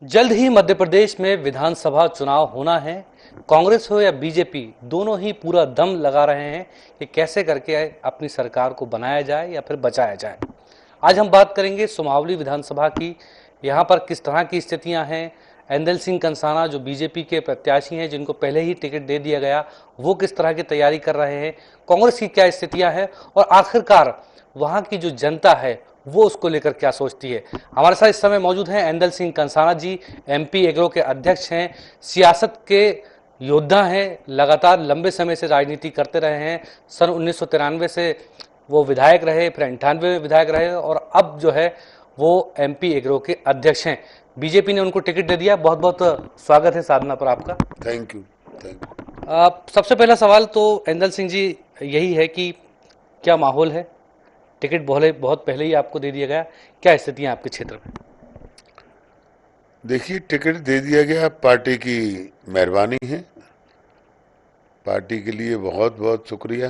जल्द ही मध्य प्रदेश में विधानसभा चुनाव होना है। कांग्रेस हो या बीजेपी, दोनों ही पूरा दम लगा रहे हैं कि कैसे करके अपनी सरकार को बनाया जाए या फिर बचाया जाए। आज हम बात करेंगे सुमावली विधानसभा की। यहाँ पर किस तरह की स्थितियां हैं। एंदल सिंह कंसाना जो बीजेपी के प्रत्याशी हैं, जिनको पहले ही टिकट दे दिया गया, वो किस तरह की तैयारी कर रहे हैं, कांग्रेस की क्या स्थितियां हैं और आखिरकार वहाँ की जो जनता है वो उसको लेकर क्या सोचती है। हमारे साथ इस समय मौजूद हैं एंदल सिंह कंसाना जी, एमपी एग्रो के अध्यक्ष हैं, सियासत के योद्धा हैं, लगातार लंबे समय से राजनीति करते रहे हैं। सन 1993 से वो विधायक रहे, फिर 98 में विधायक रहे और अब जो है वो एमपी एग्रो के अध्यक्ष हैं। बीजेपी ने उनको टिकट दे दिया। बहुत बहुत स्वागत है साधना पर आपका। Thank you. सबसे पहला सवाल तो एंदल सिंह जी यही है कि क्या माहौल है। टिकट बहुत पहले ही आपको दे दिया गया, क्या स्थितियां आपके क्षेत्र में। देखिए, टिकट दे दिया गया, पार्टी की मेहरबानी है। पार्टी के लिए बहुत बहुत शुक्रिया।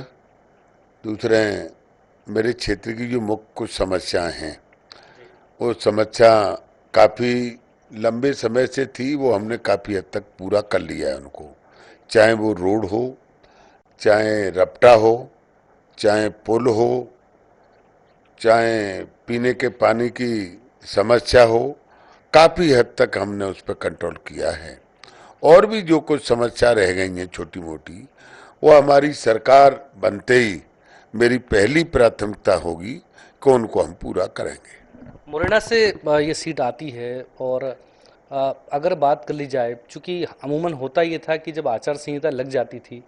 दूसरे, मेरे क्षेत्र की जो मुख्य कुछ समस्याएं हैं, वो समस्या काफ़ी लंबे समय से थी, वो हमने काफ़ी हद तक पूरा कर लिया है उनको। चाहे वो रोड हो, चाहे रपटा हो, चाहे पुल हो, चाहे पीने के पानी की समस्या हो, काफ़ी हद तक हमने उस पर कंट्रोल किया है। और भी जो कुछ समस्या रह गई हैं छोटी मोटी, वो हमारी सरकार बनते ही मेरी पहली प्राथमिकता होगी कि उनको हम पूरा करेंगे। मुरैना से ये सीट आती है और अगर बात कर ली जाए, चूँकि अमूमन होता ये था कि जब आचार संहिता लग जाती थी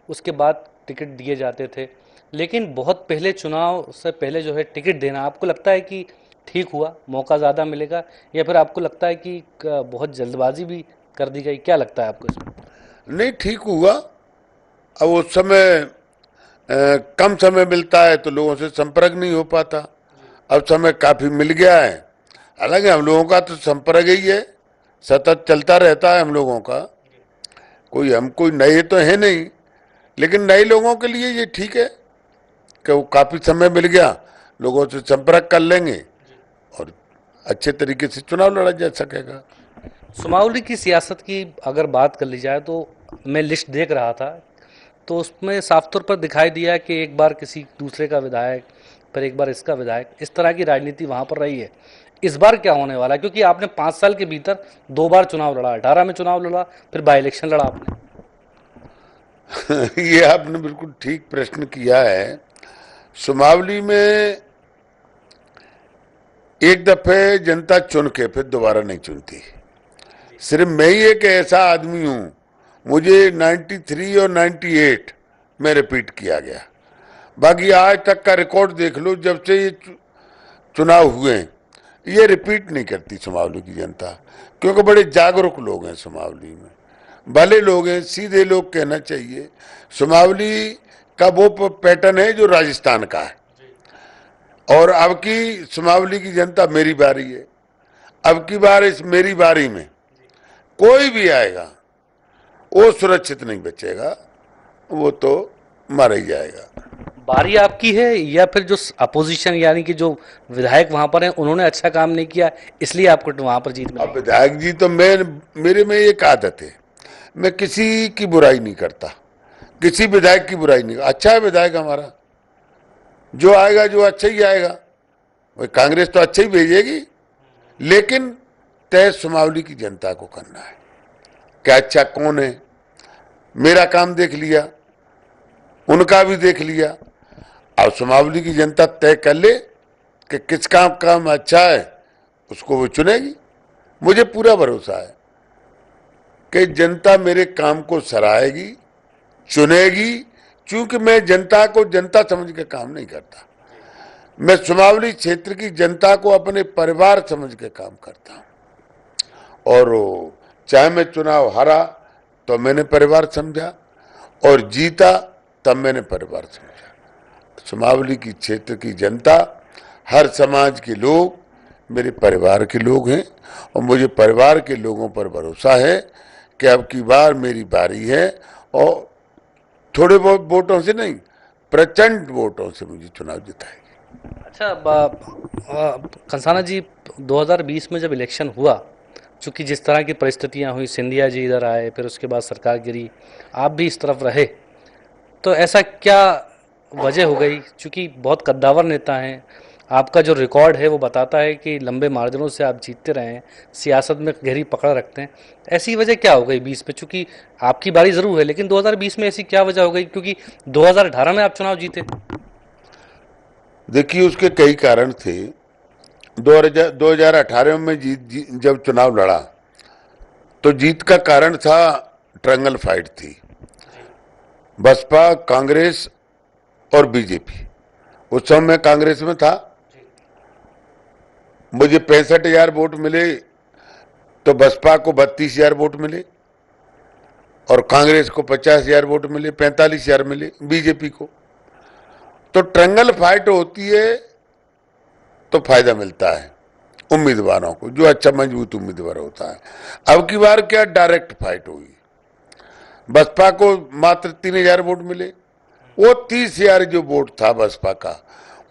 उसके बाद टिकट दिए जाते थे, लेकिन बहुत पहले चुनाव से पहले जो है टिकट देना, आपको लगता है कि ठीक हुआ, मौका ज़्यादा मिलेगा, या फिर आपको लगता है कि बहुत जल्दबाजी भी कर दी गई। क्या लगता है आपको इसमें। नहीं, ठीक हुआ। अब उस समय कम समय मिलता है तो लोगों से संपर्क नहीं हो पाता। अब समय काफ़ी मिल गया है। हालांकि हम लोगों का तो संपर्क ही है, सतत चलता रहता है हम लोगों का। हम कोई नए तो है नहीं, लेकिन नए लोगों के लिए ये ठीक है कि वो काफ़ी समय मिल गया, लोगों से संपर्क कर लेंगे और अच्छे तरीके से चुनाव लड़ा जा सकेगा। सुमावली की सियासत की अगर बात कर ली जाए तो मैं लिस्ट देख रहा था, तो उसमें साफ तौर पर दिखाई दिया कि एक बार किसी दूसरे का विधायक, फिर एक बार इसका विधायक, इस तरह की राजनीति वहाँ पर रही है। इस बार क्या होने वाला है, क्योंकि आपने 5 साल के भीतर 2 बार चुनाव लड़ा, 18 में चुनाव लड़ा, फिर बाई इलेक्शन लड़ा आपने। ये आपने बिल्कुल ठीक प्रश्न किया है। सुमावली में एक दफे जनता चुन के फिर दोबारा नहीं चुनती। सिर्फ मैं ही एक ऐसा आदमी हूं, मुझे 93 और 98 में रिपीट किया गया। बाकी आज तक का रिकॉर्ड देख लो, जब से ये चुनाव हुए, ये रिपीट नहीं करती सुमावली की जनता, क्योंकि बड़े जागरूक लोग हैं सुमावली में, भले लोग हैं, सीधे लोग कहना चाहिए। सुमावली का वो पैटर्न है जो राजस्थान का है। और अब की सुमावली की जनता मेरी बारी है। अब की बार इस मेरी बारी में कोई भी आएगा वो सुरक्षित नहीं बचेगा, वो तो मारा ही जाएगा। बारी आपकी है या फिर जो अपोजिशन यानी कि जो विधायक वहां पर हैं उन्होंने अच्छा काम नहीं किया इसलिए आपको वहां पर जीत मिली। अब विधायक जी तो मेरे में एक आदत है, मैं किसी की बुराई नहीं करता, किसी विधायक की बुराई नहीं। अच्छा है विधायक हमारा, जो आएगा जो अच्छा ही आएगा। वही कांग्रेस तो अच्छा ही भेजेगी, लेकिन तय सुमावली की जनता को करना है क्या अच्छा कौन है। मेरा काम देख लिया, उनका भी देख लिया। अब सुमावली की जनता तय कर ले कि किसका काम अच्छा है, उसको वो चुनेगी। मुझे पूरा भरोसा है कि जनता मेरे काम को सराहेगी, चुनेगी, क्योंकि मैं जनता को जनता समझ के काम नहीं करता। मैं सुमावली क्षेत्र की जनता को अपने परिवार समझ के काम करता हूं। और चाहे मैं चुनाव हारा तो मैंने परिवार समझा, और जीता तब मैंने परिवार समझा। सुमावली की क्षेत्र की जनता, हर समाज के लोग मेरे परिवार के लोग हैं, और मुझे परिवार के लोगों पर भरोसा है कि अब की बार मेरी बारी है, और थोड़े बहुत वोटों से नहीं, प्रचंड वोटों से मुझे चुनाव जिताएगी। अच्छा, कंसाना जी, 2020 में जब इलेक्शन हुआ चूंकि जिस तरह की परिस्थितियां हुई, सिंधिया जी इधर आए, फिर उसके बाद सरकार गिरी, आप भी इस तरफ रहे, तो ऐसा क्या वजह हो गई? चूंकि बहुत कद्दावर नेता हैं, आपका जो रिकॉर्ड है वो बताता है कि लंबे मार्जिनों से आप जीतते रहे हैं, सियासत में गहरी पकड़ रखते हैं। ऐसी वजह क्या हो गई 20 में? चूंकि आपकी बारी ज़रूर है, लेकिन 2020 में ऐसी क्या वजह हो गई? क्योंकि 2018 में आप चुनाव जीते। देखिए, उसके कई कारण थे। 2018 में जब चुनाव लड़ा तो जीत का कारण था, ट्रायंगल फाइट थी, बसपा, कांग्रेस और बीजेपी। उस समय मैं कांग्रेस में था, मुझे 65,000 वोट मिले, तो बसपा को 32,000 वोट मिले और कांग्रेस को 50,000 वोट मिले, 45,000 मिले बीजेपी को। तो ट्रायंगल फाइट होती है तो फायदा मिलता है उम्मीदवारों को, जो अच्छा मजबूत उम्मीदवार होता है। अब की बार क्या डायरेक्ट फाइट हुई, बसपा को मात्र 3,000 वोट मिले, वो 30,000 जो वोट था बसपा का,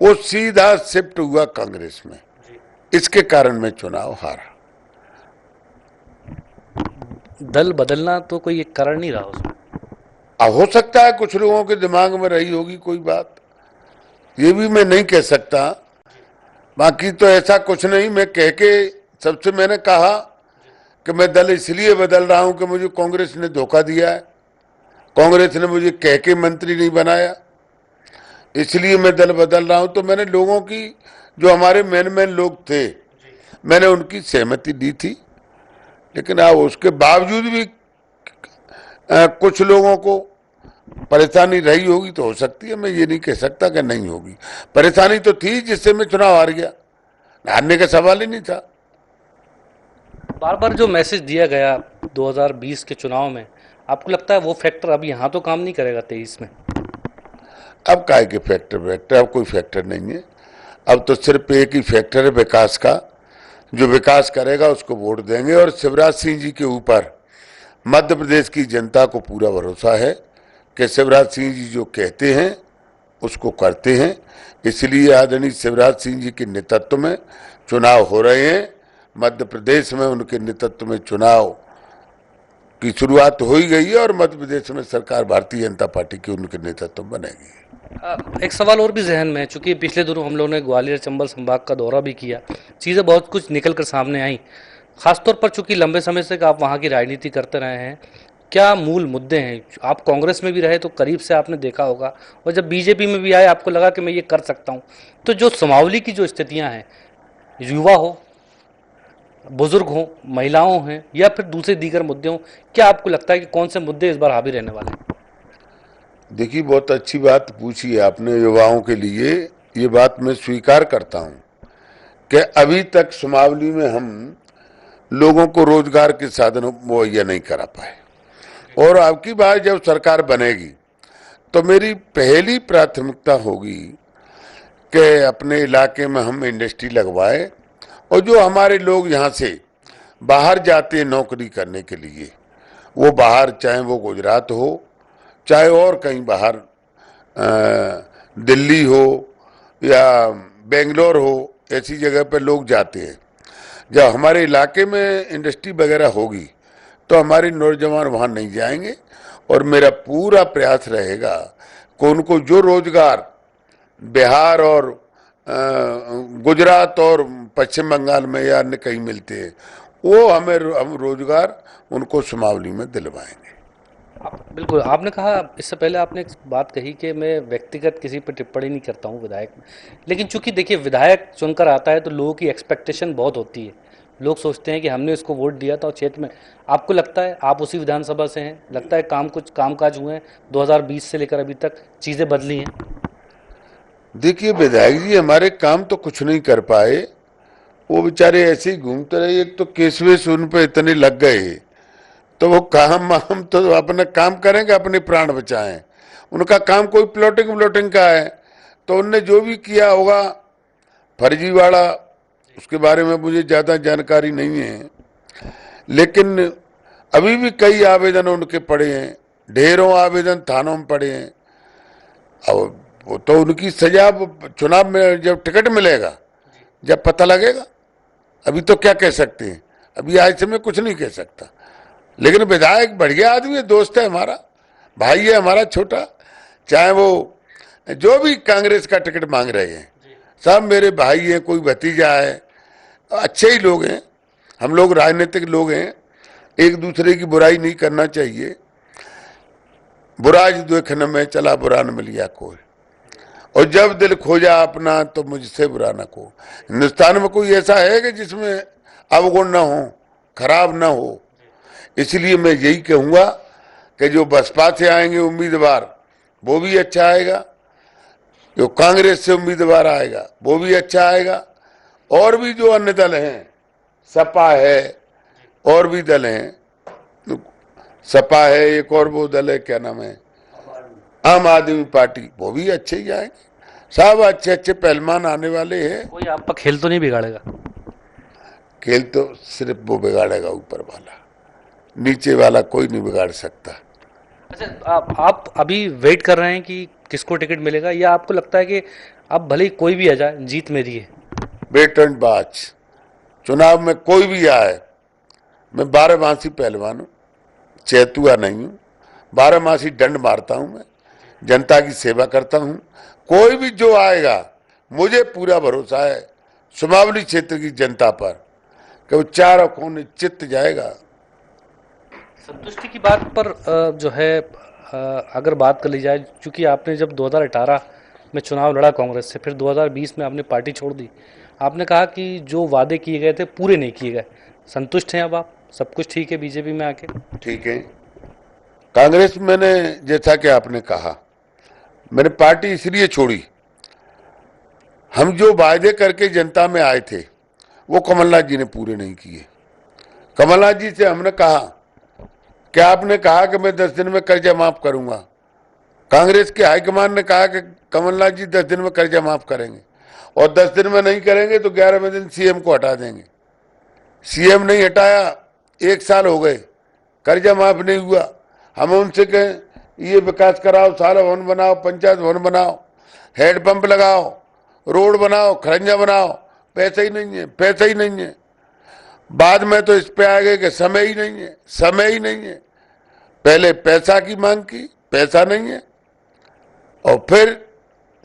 वो सीधा शिफ्ट हुआ कांग्रेस में। इसके कारण मैं चुनाव हारा। दल बदलना तो कोई एक कारण नहीं रहा उसमें। अब हो सकता है कुछ लोगों के दिमाग में रही होगी कोई बात, ये भी मैं नहीं कह सकता। बाकी तो ऐसा कुछ नहीं। मैं कह के सबसे मैंने कहा कि मैं दल इसलिए बदल रहा हूं कि मुझे कांग्रेस ने धोखा दिया है, कांग्रेस ने मुझे कह के मंत्री नहीं बनाया, इसलिए मैं दल बदल रहा हूं। तो मैंने लोगों की, जो हमारे मेन लोग थे, मैंने उनकी सहमति दी थी। लेकिन अब उसके बावजूद भी कुछ लोगों को परेशानी रही होगी तो हो सकती है, मैं ये नहीं कह सकता कि नहीं होगी। परेशानी तो थी जिससे मैं चुनाव हार गया, हारने का सवाल ही नहीं था। बार बार जो मैसेज दिया गया 2020 के चुनाव में, आपको लगता है वो फैक्टर अब यहाँ तो काम नहीं करेगा 23 में? अब काहे के फैक्टर, अब कोई फैक्टर नहीं है। अब तो सिर्फ एक ही फैक्टर है, विकास का। जो विकास करेगा उसको वोट देंगे। और शिवराज सिंह जी के ऊपर मध्य प्रदेश की जनता को पूरा भरोसा है कि शिवराज सिंह जी जो कहते हैं उसको करते हैं। इसलिए आदरणीय शिवराज सिंह जी के नेतृत्व में चुनाव हो रहे हैं। मध्य प्रदेश में उनके नेतृत्व में चुनाव की शुरुआत हो ही गई है और मध्य प्रदेश में सरकार भारतीय जनता पार्टी की उनके नेतृत्व में बनेगी। एक सवाल और भी जहन में है, चूंकि पिछले दिनों हम लोगों ने ग्वालियर चंबल संभाग का दौरा भी किया, चीज़ें बहुत कुछ निकल कर सामने आई। खासतौर पर चूंकि लंबे समय से आप वहाँ की राजनीति करते रहे हैं, क्या मूल मुद्दे हैं? आप कांग्रेस में भी रहे तो करीब से आपने देखा होगा, और जब बीजेपी में भी आए आपको लगा कि मैं ये कर सकता हूँ। तो जो समावली की जो स्थितियाँ हैं, युवा हो, बुजुर्ग हों, महिलाओं हैं, या फिर दूसरे दीगर मुद्दे हों, क्या आपको लगता है कि कौन से मुद्दे इस बार हावी रहने वाले हैं? देखिए, बहुत अच्छी बात पूछी है आपने युवाओं के लिए। ये बात मैं स्वीकार करता हूं कि अभी तक सुमावली में हम लोगों को रोजगार के साधन मुहैया नहीं करा पाए। और अब की बार जब सरकार बनेगी तो मेरी पहली प्राथमिकता होगी कि अपने इलाके में हम इंडस्ट्री लगवाए, और जो हमारे लोग यहाँ से बाहर जाते हैं नौकरी करने के लिए, वो बाहर, चाहे वो गुजरात हो, चाहे और कहीं बाहर दिल्ली हो या बेंगलोर हो, ऐसी जगह पर लोग जाते हैं। जब हमारे इलाके में इंडस्ट्री वगैरह होगी तो हमारे नौजवान वहाँ नहीं जाएंगे। और मेरा पूरा प्रयास रहेगा कि उनको जो रोजगार बिहार और गुजरात और पश्चिम बंगाल में या अन्य कहीं मिलते हैं, वो हम रोजगार उनको सुमावली में दिलवाएंगे। बिल्कुल, आपने कहा, इससे पहले आपने एक बात कही कि मैं व्यक्तिगत किसी पर टिप्पणी नहीं करता हूँ विधायक में, लेकिन चूंकि देखिए विधायक चुनकर आता है तो लोगों की एक्सपेक्टेशन बहुत होती है। लोग सोचते हैं कि हमने इसको वोट दिया था और क्षेत्र में, आपको लगता है, आप उसी विधानसभा से हैं, लगता है कुछ कामकाज हुए हैं 2020 से लेकर अभी तक, चीज़ें बदली हैं? देखिए, विधायक जी हमारे काम तो कुछ नहीं कर पाए, वो बेचारे ऐसे ही घूमते रहे। एक तो केस वेस उन पे इतने लग गए, तो वो काम, हम तो अपना काम करेंगे, अपने प्राण बचाएं। उनका काम कोई प्लॉटिंग का है, तो उनने जो भी किया होगा फर्जीवाड़ा, उसके बारे में मुझे ज़्यादा जानकारी नहीं है। लेकिन अभी भी कई आवेदन उनके पड़े हैं, ढेरों आवेदन थानों में पड़े हैं। अब वो तो उनकी सजा चुनाव में जब टिकट मिलेगा, जब पता लगेगा। अभी तो क्या कह सकते हैं, अभी आज से मैं कुछ नहीं कह सकता, लेकिन विधायक बढ़िया आदमी है, दोस्त है हमारा, भाई है हमारा छोटा, चाहे वो जो भी कांग्रेस का टिकट मांग रहे हैं सब मेरे भाई हैं, कोई भतीजा है, अच्छे ही लोग हैं। हम लोग राजनीतिक लोग हैं, एक दूसरे की बुराई नहीं करना चाहिए। बुरा देख न में चला, बुरा न मिलिया कोई, और जब दिल खोजा अपना तो मुझसे बुरा न को। हिंदुस्तान में कोई ऐसा है कि जिसमें अवगुण न हो, खराब न हो। इसलिए मैं यही कहूँगा कि जो बसपा से आएंगे उम्मीदवार वो भी अच्छा आएगा, जो कांग्रेस से उम्मीदवार आएगा वो भी अच्छा आएगा, और भी जो अन्य दल हैं, सपा है और भी दल हैं, सपा है, एक और वो दल है क्या नाम है, आम आदमी पार्टी, वो भी अच्छे ही आएंगे। सब अच्छे अच्छे पहलवान आने वाले हैं। कोई आपका खेल तो नहीं बिगाड़ेगा? खेल तो सिर्फ वो बिगाड़ेगा ऊपर वाला, नीचे वाला कोई नहीं बिगाड़ सकता। अच्छा, आप अभी वेट कर रहे हैं कि किसको टिकट मिलेगा, या आपको लगता है कि अब भले ही कोई भी आ जाए जीत मेरी है? Wait and watch. चुनाव में कोई भी आए, मैं 12 मासी पहलवान हूँ, चैतुआ नहीं हूँ, 12 मासी डंड मारता हूँ, मैं जनता की सेवा करता हूँ। कोई भी जो आएगा मुझे पूरा भरोसा है सुमावली क्षेत्र की जनता पर कि वो चारों कोने चित्त जाएगा। संतुष्टि की बात पर जो है अगर बात कर ली जाए, चूंकि आपने जब 2018 में चुनाव लड़ा कांग्रेस से, फिर 2020 में आपने पार्टी छोड़ दी, आपने कहा कि जो वादे किए गए थे पूरे नहीं किए गए। संतुष्ट हैं अब आप? सब कुछ ठीक है बीजेपी में आके? ठीक है। कांग्रेस मैंने, जैसा कि आपने कहा, मैंने पार्टी इसलिए छोड़ी, हम जो वायदे करके जनता में आए थे वो कमलनाथ जी ने पूरे नहीं किए। कमलनाथ जी से हमने कहा कि आपने कहा कि मैं 10 दिन में कर्जा माफ करूंगा, कांग्रेस के हाईकमान ने कहा कि कमलनाथ जी 10 दिन में कर्जा माफ करेंगे, और 10 दिन में नहीं करेंगे तो 11वें दिन सीएम को हटा देंगे। सीएम नहीं हटाया, 1 साल हो गए, कर्जा माफ नहीं हुआ। हम उनसे कहें ये विकास कराओ, साला भवन बनाओ, पंचायत भवन बनाओ, हैंडपंप लगाओ, रोड बनाओ, खरंजा बनाओ, पैसा ही नहीं है, पैसा ही नहीं है। बाद में तो इस पे आ गए कि समय ही नहीं है, समय ही नहीं है। पहले पैसा की मांग की, पैसा नहीं है, और फिर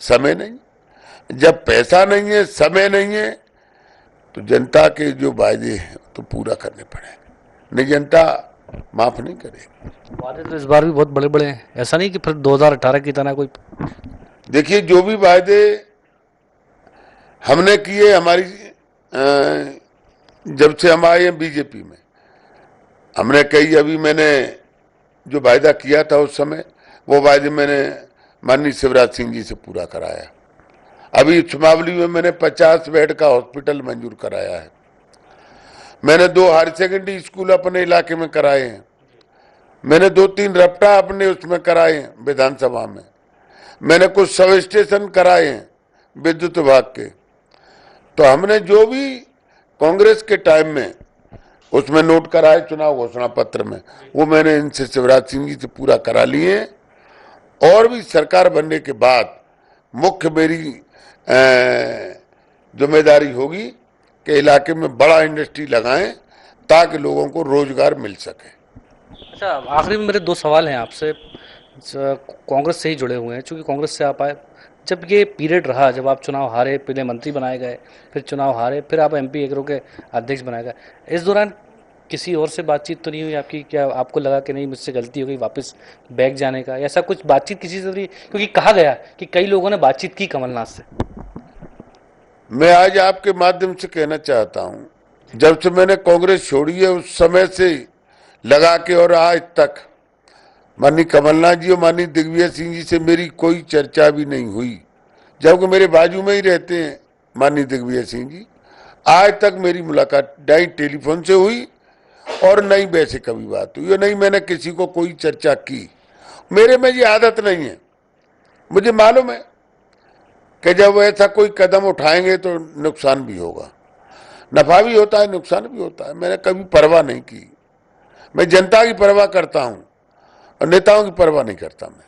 समय नहीं। जब पैसा नहीं है, समय नहीं है, तो जनता के जो वायदे हैं तो पूरा करने पड़ेंगे, नहीं जनता माफ नहीं करेगी। वादे तो इस बार भी बहुत बड़े बड़े हैं, ऐसा नहीं कि फिर 2018 की तरह कोई। देखिए, जो भी वायदे हमने किए, हमारी जब से हम आए हैं बीजेपी में, हमने कई, अभी मैंने जो वायदा किया था उस समय, वो वायदे मैंने माननीय शिवराज सिंह जी से पूरा कराया। अभी सुमावली में मैंने 50 बेड का हॉस्पिटल मंजूर कराया है। मैंने 2 हायर सेकेंडरी स्कूल अपने इलाके में कराए हैं। मैंने 2-3 रपटा अपने उसमें कराए हैं विधानसभा में। मैंने कुछ सब स्टेशन कराए हैं विद्युत विभाग के। तो हमने जो भी कांग्रेस के टाइम में उसमें नोट कराए चुनाव घोषणा पत्र में, वो मैंने इनसे, शिवराज सिंह जी से पूरा करा लिए हैं। और भी सरकार बनने के बाद मुख्य मेरी जिम्मेदारी होगी कि इलाके में बड़ा इंडस्ट्री लगाएं ताकि लोगों को रोजगार मिल सके। अच्छा, आखिरी में मेरे 2 सवाल हैं आपसे, कांग्रेस से ही जुड़े हुए हैं, चूंकि कांग्रेस से आप आए। जब ये पीरियड रहा, जब आप चुनाव हारे, पहले मंत्री बनाए गए, फिर चुनाव हारे, फिर आप एमपी एग्रो के अध्यक्ष बनाए गए, इस दौरान किसी और से बातचीत तो नहीं हुई आपकी? क्या आपको लगा कि नहीं मुझसे गलती हो गई, वापस बैक जाने का, ऐसा कुछ बातचीत किसी से नहीं? क्योंकि कहा गया कि कई लोगों ने बातचीत की कमलनाथ से। मैं आज आपके माध्यम से कहना चाहता हूं, जब से मैंने कांग्रेस छोड़ी है उस समय से लगा के और आज तक माननीय कमलनाथ जी और माननीय दिग्विजय सिंह जी से मेरी कोई चर्चा भी नहीं हुई, जबकि मेरे बाजू में ही रहते हैं माननीय दिग्विजय सिंह जी। आज तक मेरी मुलाकात नहीं टेलीफोन से हुई और नहीं वैसे कभी बात हुई, और नहीं मैंने किसी को कोई चर्चा की। मेरे में ये आदत नहीं है। मुझे मालूम है कि जब ऐसा कोई कदम उठाएंगे तो नुकसान भी होगा, नफा भी होता है, नुकसान भी होता है। मैंने कभी परवाह नहीं की। मैं जनता की परवाह करता हूं और नेताओं की परवाह नहीं करता। मैं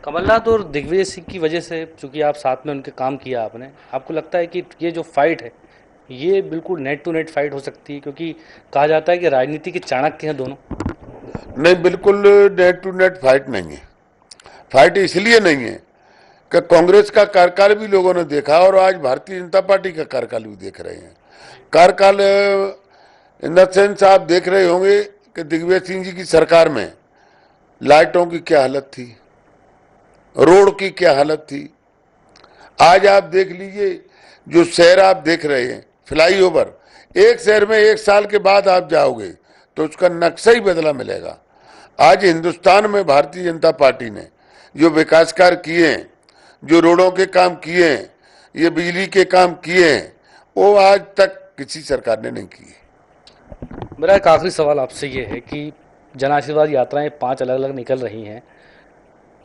कमलनाथ और दिग्विजय सिंह की वजह से, चूंकि आप साथ में उनके काम किया आपने, आपको लगता है कि ये जो फाइट है ये बिल्कुल नेट टू नेट फाइट हो सकती है, क्योंकि कहा जाता है कि राजनीति के चाणक्य हैं दोनों। नहीं, बिल्कुल नेट टू नेट फाइट नहीं है। फाइट इसलिए नहीं है कि कांग्रेस का कार्यकाल भी लोगों ने देखा और आज भारतीय जनता पार्टी का कार्यकाल भी देख रहे हैं। कार्यकाल इन द सेंस आप देख रहे होंगे कि दिग्विजय सिंह जी की सरकार में लाइटों की क्या हालत थी, रोड की क्या हालत थी। आज आप देख लीजिए, जो शहर आप देख रहे हैं फ्लाईओवर, एक शहर में एक साल के बाद आप जाओगे तो उसका नक्शा ही बदला मिलेगा। आज हिंदुस्तान में भारतीय जनता पार्टी ने जो विकास कार्य किए हैं, जो रोडों के काम किए हैं, ये बिजली के काम किए हैं, वो आज तक किसी सरकार ने नहीं किए। मेरा एक आखिरी सवाल आपसे ये है कि जन आशीर्वाद यात्राएं 5 अलग अलग निकल रही हैं,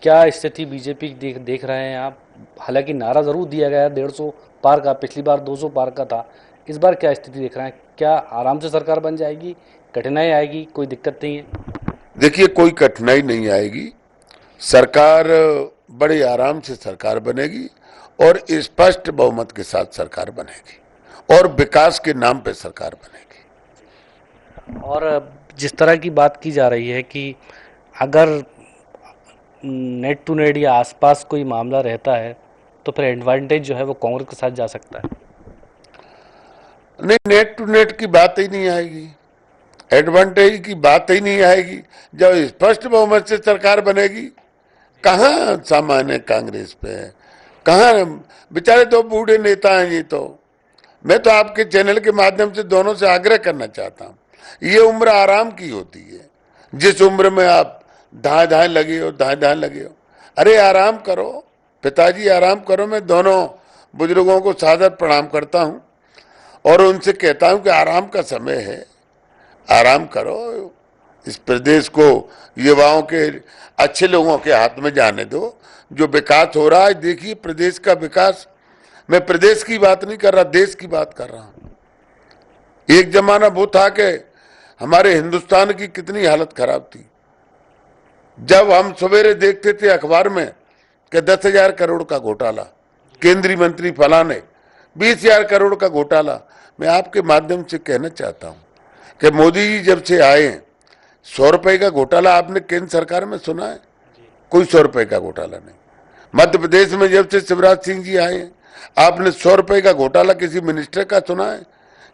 क्या स्थिति बीजेपी की देख रहे हैं आप? हालांकि नारा ज़रूर दिया गया है 150 पार का, पिछली बार 200 पार का था, इस बार क्या स्थिति देख रहे हैं? क्या आराम से सरकार बन जाएगी, कठिनाई आएगी, कोई दिक्कत नहीं है? देखिए, कोई कठिनाई नहीं आएगी। सरकार बड़े आराम से सरकार बनेगी और स्पष्ट बहुमत के साथ सरकार बनेगी और विकास के नाम पे सरकार बनेगी। और जिस तरह की बात की जा रही है कि अगर नेट टू नेट या आसपास कोई मामला रहता है तो फिर एडवांटेज जो है वो कांग्रेस के साथ जा सकता है। नहीं, नेट टू नेट की बात ही नहीं आएगी, एडवांटेज की बात ही नहीं आएगी। जब स्पष्ट बहुमत से सरकार बनेगी, कहाँ सामान्य कांग्रेस पे है, कहाँ बेचारे तो बूढ़े नेता हैं। ये तो मैं तो आपके चैनल के माध्यम से दोनों से आग्रह करना चाहता हूँ, ये उम्र आराम की होती है। जिस उम्र में आप धाए धाए लगे हो, धाए धाए लगे हो, अरे आराम करो पिताजी, आराम करो। मैं दोनों बुजुर्गों को सादर प्रणाम करता हूँ और उनसे कहता हूँ कि आराम का समय है, आराम करो। इस प्रदेश को युवाओं के, अच्छे लोगों के हाथ में जाने दो। जो विकास हो रहा है, देखिए प्रदेश का विकास, मैं प्रदेश की बात नहीं कर रहा, देश की बात कर रहा हूं। एक जमाना वो था कि हमारे हिंदुस्तान की कितनी हालत खराब थी। जब हम सवेरे देखते थे अखबार में कि 10,000 करोड़ का घोटाला, केंद्रीय मंत्री फलाने 20,000 करोड़ का घोटाला। मैं आपके माध्यम से कहना चाहता हूं कि मोदी जी जब से आए, 100 रुपए का घोटाला आपने केंद्र सरकार में सुना है? कोई 100 रुपए का घोटाला नहीं। मध्य प्रदेश में जब से शिवराज सिंह जी आए, आपने 100 रुपए का घोटाला किसी मिनिस्टर का सुना है,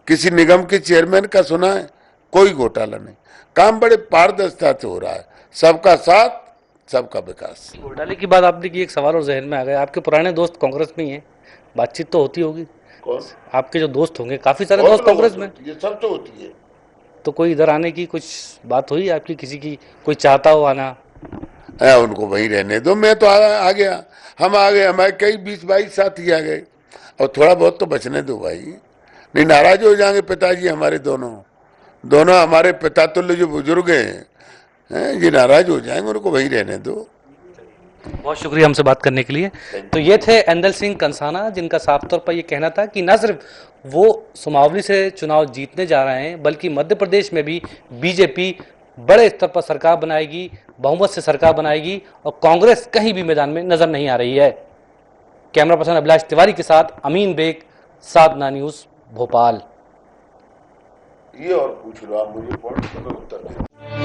किसी निगम के चेयरमैन का सुना है? कोई घोटाला नहीं। काम बड़े पारदर्शिता से हो रहा है, सबका साथ सबका विकास। घोटाले की बात आपने की, एक सवाल और जहन में आ गया। आपके पुराने दोस्त कांग्रेस में ही हैं, बातचीत तो होती होगी? कौन? आपके जो दोस्त होंगे, काफी सारे दोस्त कांग्रेस में, ये सब तो होती है। तो कोई इधर आने की कुछ बात हुई आपकी, किसी की कोई चाहता हो आना? उनको वहीं रहने दो, मैं तो आ गया, हम आ गए, हमारे कई 20-22 साथी आ गए, और थोड़ा बहुत तो बचने दो भाई, नहीं नाराज हो जाएंगे पिताजी हमारे। दोनों हमारे पिता तुल्य जो बुजुर्ग हैं, ये नाराज हो जाएंगे, उनको वहीं रहने दो। बहुत शुक्रिया हमसे बात करने के लिए। तो ये थे ऐंदल सिंह कंसाना, जिनका साफ तौर पर ये कहना था कि न सिर्फ वो सुमावली से चुनाव जीतने जा रहे हैं, बल्कि मध्य प्रदेश में भी बीजेपी बड़े स्तर पर सरकार बनाएगी, बहुमत से सरकार बनाएगी, और कांग्रेस कहीं भी मैदान में नजर नहीं आ रही है। कैमरा पर्सन अभिलाष तिवारी के साथ अमीन बेग, साधना न्यूज, भोपाल। ये और पूछ लो आप मुझे, उत्तर दे।